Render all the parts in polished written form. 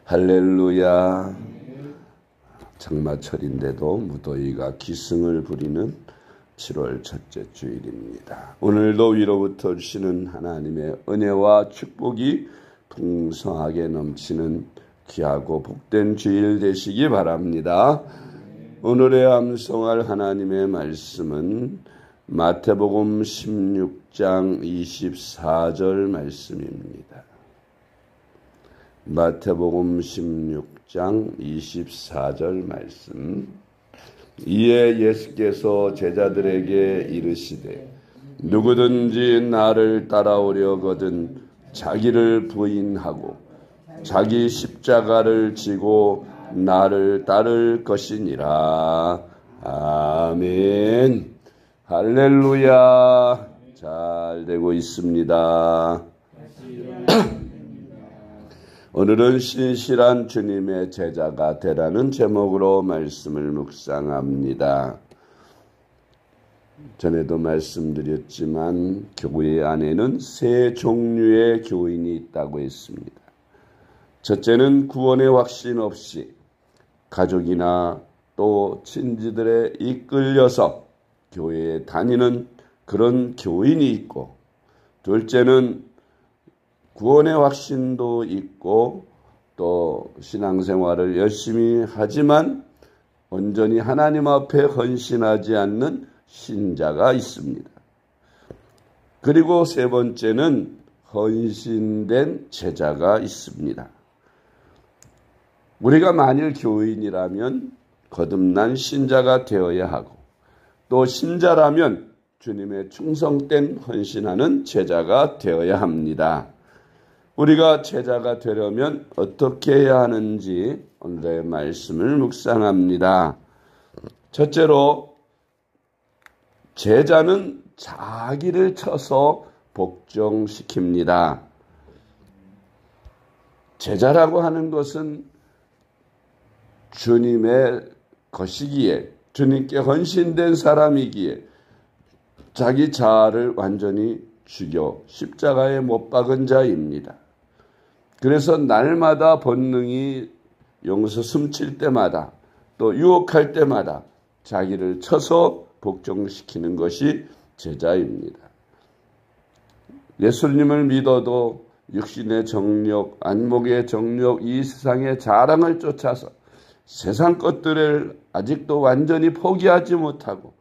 할렐루야. 장마철인데도 무더위가 기승을 부리는 7월 첫째 주일입니다. 오늘도 위로부터 주시는 하나님의 은혜와 축복이 풍성하게 넘치는 귀하고 복된 주일 되시기 바랍니다. 오늘의 암송할 하나님의 말씀은 마태복음 16장 24절 말씀입니다. 마태복음 16장 24절 말씀. 이에 예수께서 제자들에게 이르시되 누구든지 나를 따라오려거든 자기를 부인하고 자기 십자가를 지고 나를 따를 것이니라. 아멘. 할렐루야. 잘 되고 있습니다. 오늘은 신실한 주님의 제자가 되라는 제목으로 말씀을 묵상합니다. 전에도 말씀드렸지만 교회 안에는 세 종류의 교인이 있다고 했습니다. 첫째는 구원의 확신 없이 가족이나 또 친지들에 이끌려서 교회에 다니는 그런 교인이 있고, 둘째는 구원의 확신도 있고 또 신앙생활을 열심히 하지만 온전히 하나님 앞에 헌신하지 않는 신자가 있습니다. 그리고 세 번째는 헌신된 제자가 있습니다. 우리가 만일 교인이라면 거듭난 신자가 되어야 하고, 또 신자라면 주님의 충성된 헌신하는 제자가 되어야 합니다. 우리가 제자가 되려면 어떻게 해야 하는지 오늘의 말씀을 묵상합니다. 첫째로, 제자는 자기를 쳐서 복종시킵니다. 제자라고 하는 것은 주님의 것이기에, 주님께 헌신된 사람이기에 자기 자아를 완전히 죽여 십자가에 못 박은 자입니다. 그래서 날마다 본능이 용서 숨칠 때마다 또 유혹할 때마다 자기를 쳐서 복종시키는 것이 제자입니다. 예수님을 믿어도 육신의 정욕, 안목의 정욕, 이 세상의 자랑을 쫓아서 세상 것들을 아직도 완전히 포기하지 못하고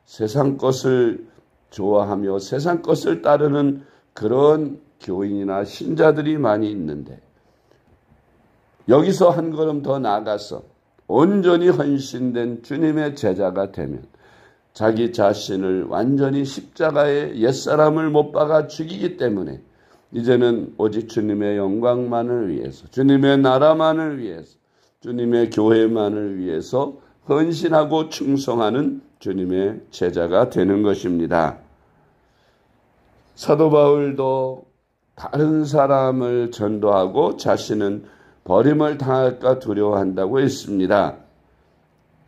세상 것을 좋아하며 세상 것을 따르는 그런 교인이나 신자들이 많이 있는데, 여기서 한 걸음 더 나아가서 온전히 헌신된 주님의 제자가 되면 자기 자신을 완전히 십자가에 옛사람을 못 박아 죽이기 때문에 이제는 오직 주님의 영광만을 위해서, 주님의 나라만을 위해서, 주님의 교회만을 위해서 헌신하고 충성하는 주님의 제자가 되는 것입니다. 사도 바울도 다른 사람을 전도하고 자신은 버림을 당할까 두려워한다고 했습니다.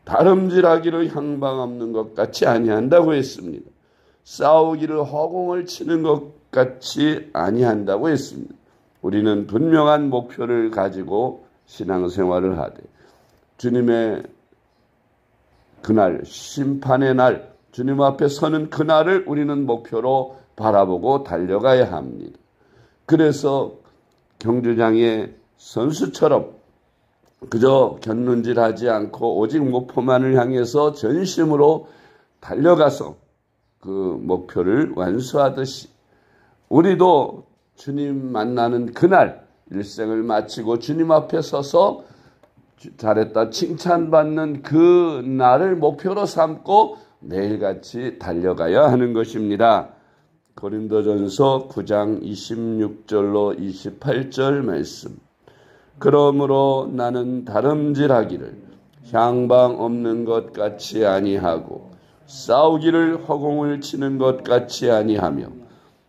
다름질하기를 향방 없는 것 같이 아니한다고 했습니다. 싸우기를 허공을 치는 것 같이 아니한다고 했습니다. 우리는 분명한 목표를 가지고 신앙생활을 하되 주님의 그날, 심판의 날, 주님 앞에 서는 그날을 우리는 목표로 바라보고 달려가야 합니다. 그래서 경주장의 선수처럼 그저 곁눈질하지 않고 오직 목표만을 향해서 전심으로 달려가서 그 목표를 완수하듯이 우리도 주님 만나는 그날 일생을 마치고 주님 앞에 서서 잘했다 칭찬받는 그 날을 목표로 삼고 매일같이 달려가야 하는 것입니다. 고린도전서 9장 26절로 28절 말씀. 그러므로 나는 다름질하기를 향방 없는 것 같이 아니하고 싸우기를 허공을 치는 것 같이 아니하며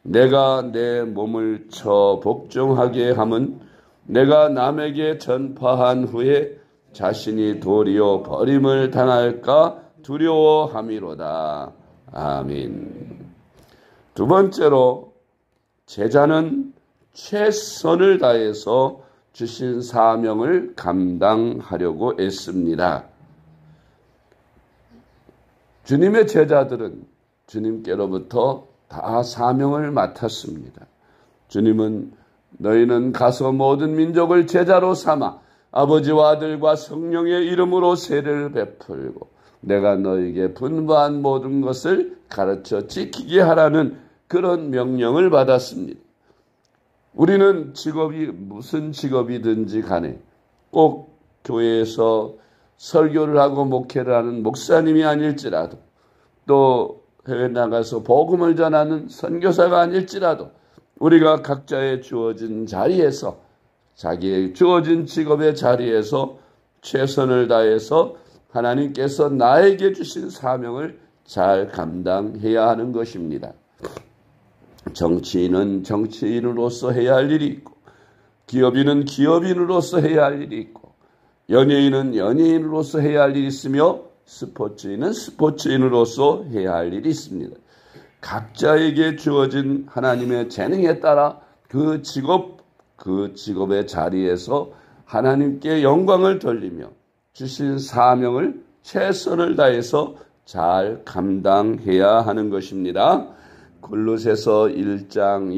내가 내 몸을 쳐 복종하게 함은 내가 남에게 전파한 후에 자신이 도리어 버림을 당할까 두려워함이로다. 아멘. 두 번째로, 제자는 최선을 다해서 주신 사명을 감당하려고 애씁니다. 주님의 제자들은 주님께로부터 다 사명을 맡았습니다. 주님은 너희는 가서 모든 민족을 제자로 삼아 아버지와 아들과 성령의 이름으로 세례를 베풀고 내가 너희에게 분부한 모든 것을 가르쳐 지키게 하라는 그런 명령을 받았습니다. 우리는 직업이 무슨 직업이든지 간에 꼭 교회에서 설교를 하고 목회를 하는 목사님이 아닐지라도 또 해외 나가서 복음을 전하는 선교사가 아닐지라도 우리가 각자의 주어진 자리에서 자기의 주어진 직업의 자리에서 최선을 다해서 하나님께서 나에게 주신 사명을 잘 감당해야 하는 것입니다. 정치인은 정치인으로서 해야 할 일이 있고 기업인은 기업인으로서 해야 할 일이 있고 연예인은 연예인으로서 해야 할 일이 있으며 스포츠인은 스포츠인으로서 해야 할 일이 있습니다. 각자에게 주어진 하나님의 재능에 따라 그 직업의 자리에서 하나님께 영광을 돌리며 주신 사명을 최선을 다해서 잘 감당해야 하는 것입니다. 골로새서 1장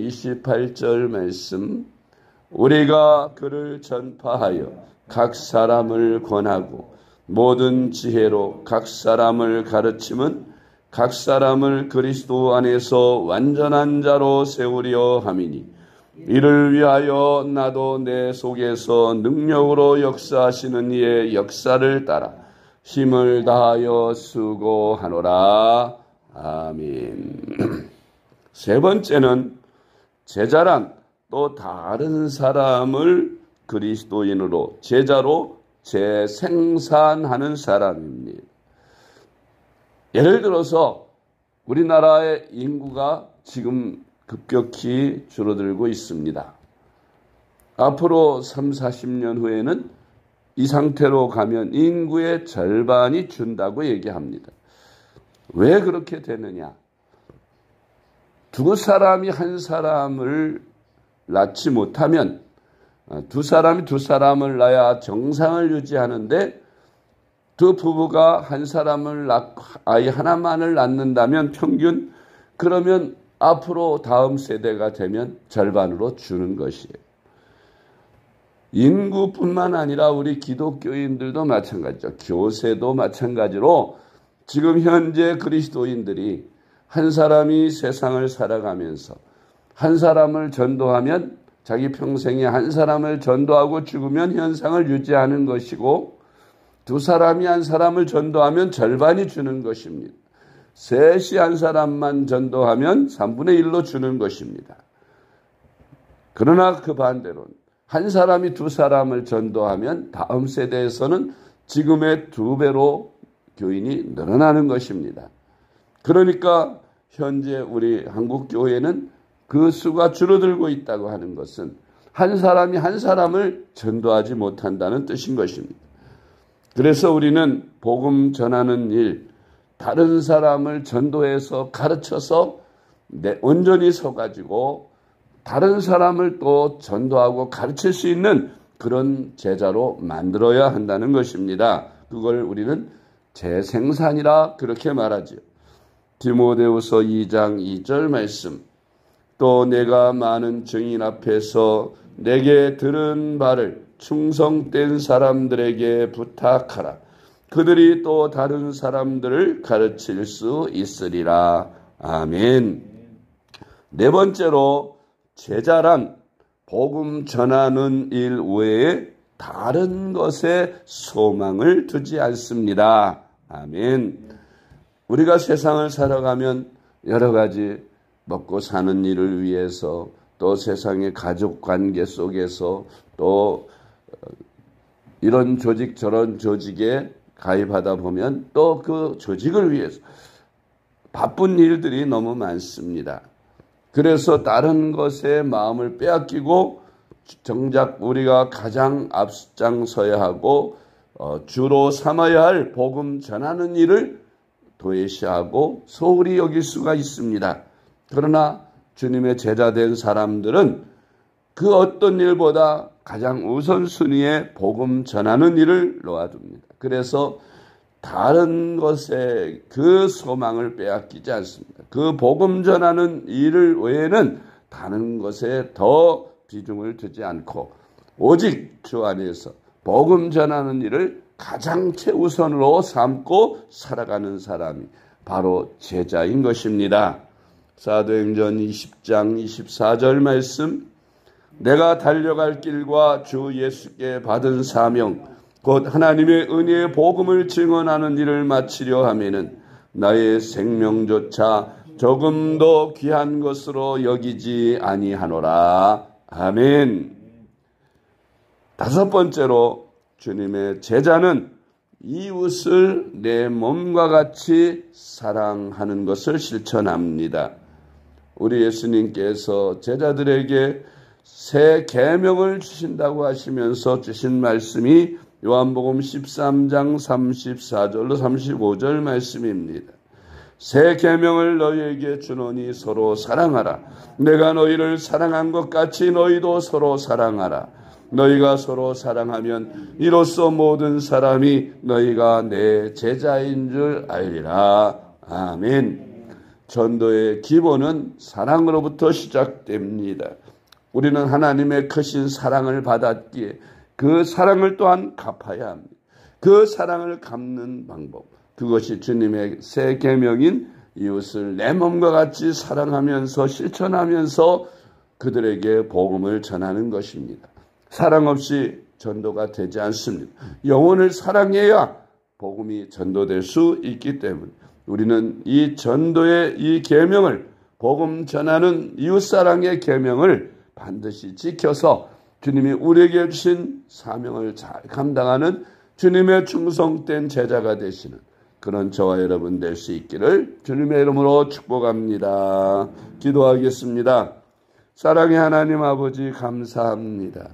28절 말씀, 우리가 그를 전파하여 각 사람을 권하고 모든 지혜로 각 사람을 가르침은 각 사람을 그리스도 안에서 완전한 자로 세우려 함이니 이를 위하여 나도 내 속에서 능력으로 역사하시는 이의 역사를 따라 힘을 다하여 수고하노라. 아멘. 세 번째는 제자란 또 다른 사람을 그리스도인으로 제자로 재생산하는 사람입니다. 예를 들어서 우리나라의 인구가 지금 급격히 줄어들고 있습니다. 앞으로 3, 40년 후에는 이 상태로 가면 인구의 절반이 준다고 얘기합니다. 왜 그렇게 되느냐? 두 사람이 한 사람을 낳지 못하면 두 사람이 두 사람을 낳아야 정상을 유지하는데 두 부부가 한 사람을 아이 하나만을 낳는다면 평균 그러면 앞으로 다음 세대가 되면 절반으로 주는 것이에요. 인구뿐만 아니라 우리 기독교인들도 마찬가지죠. 교세도 마찬가지로 지금 현재 그리스도인들이 한 사람이 세상을 살아가면서 한 사람을 전도하면 자기 평생에 한 사람을 전도하고 죽으면 현상을 유지하는 것이고 두 사람이 한 사람을 전도하면 절반이 주는 것입니다. 셋이 한 사람만 전도하면 3분의 1로 주는 것입니다. 그러나 그 반대로 한 사람이 두 사람을 전도하면 다음 세대에서는 지금의 2배로 교인이 늘어나는 것입니다. 그러니까 현재 우리 한국교회는 그 수가 줄어들고 있다고 하는 것은 한 사람이 한 사람을 전도하지 못한다는 뜻인 것입니다. 그래서 우리는 복음 전하는 일, 다른 사람을 전도해서 가르쳐서 온전히 서가지고 다른 사람을 또 전도하고 가르칠 수 있는 그런 제자로 만들어야 한다는 것입니다. 그걸 우리는 재생산이라 그렇게 말하지요. 디모데후서 2장 2절 말씀, 또 내가 많은 증인 앞에서 내게 들은 바를 충성된 사람들에게 부탁하라. 그들이 또 다른 사람들을 가르칠 수 있으리라. 아멘. 네 번째로 제자란 복음 전하는 일 외에 다른 것에 소망을 두지 않습니다. 아멘. 우리가 세상을 살아가면 여러 가지 먹고 사는 일을 위해서 또 세상의 가족관계 속에서 또 이런 조직 저런 조직에 가입하다 보면 또 그 조직을 위해서 바쁜 일들이 너무 많습니다. 그래서 다른 것에 마음을 빼앗기고 정작 우리가 가장 앞장서야 하고 주로 삼아야 할 복음 전하는 일을 도외시하고 소홀히 여길 수가 있습니다. 그러나 주님의 제자된 사람들은 그 어떤 일보다 가장 우선순위에 복음 전하는 일을 놓아둡니다. 그래서 다른 것에 그 소망을 빼앗기지 않습니다. 그 복음 전하는 일을 외에는 다른 것에 더 비중을 두지 않고 오직 주 안에서 복음 전하는 일을 가장 최우선으로 삼고 살아가는 사람이 바로 제자인 것입니다. 사도행전 20장 24절 말씀, 내가 달려갈 길과 주 예수께 받은 사명 곧 하나님의 은혜의 복음을 증언하는 일을 마치려 하면은 나의 생명조차 조금도 귀한 것으로 여기지 아니하노라. 아멘. 다섯 번째로 주님의 제자는 이웃을 내 몸과 같이 사랑하는 것을 실천합니다. 우리 예수님께서 제자들에게 새 계명을 주신다고 하시면서 주신 말씀이 요한복음 13장 34절로 35절 말씀입니다. 새 계명을 너희에게 주노니 서로 사랑하라. 내가 너희를 사랑한 것 같이 너희도 서로 사랑하라. 너희가 서로 사랑하면 이로써 모든 사람이 너희가 내 제자인 줄 알리라. 아멘. 전도의 기본은 사랑으로부터 시작됩니다. 우리는 하나님의 크신 사랑을 받았기에 그 사랑을 또한 갚아야 합니다. 그 사랑을 갚는 방법, 그것이 주님의 새 계명인 이웃을 내 몸과 같이 사랑하면서 실천하면서 그들에게 복음을 전하는 것입니다. 사랑 없이 전도가 되지 않습니다. 영혼을 사랑해야 복음이 전도될 수 있기 때문에 우리는 이 전도의 이 계명을, 복음 전하는 이웃사랑의 계명을 반드시 지켜서 주님이 우리에게 주신 사명을 잘 감당하는 주님의 충성된 제자가 되시는 그런 저와 여러분 될 수 있기를 주님의 이름으로 축복합니다. 기도하겠습니다. 사랑의 하나님 아버지 감사합니다.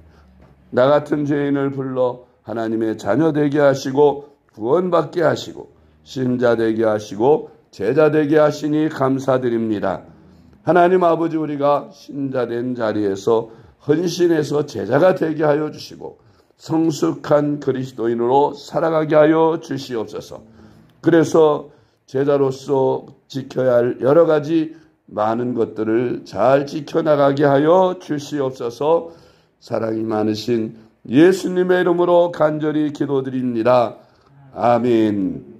나 같은 죄인을 불러 하나님의 자녀 되게 하시고 구원받게 하시고 신자 되게 하시고 제자 되게 하시니 감사드립니다. 하나님 아버지, 우리가 신자된 자리에서 헌신해서 제자가 되게 하여 주시고 성숙한 그리스도인으로 살아가게 하여 주시옵소서. 그래서 제자로서 지켜야 할 여러 가지 많은 것들을 잘 지켜나가게 하여 주시옵소서. 사랑이 많으신 예수님의 이름으로 간절히 기도드립니다. 아멘.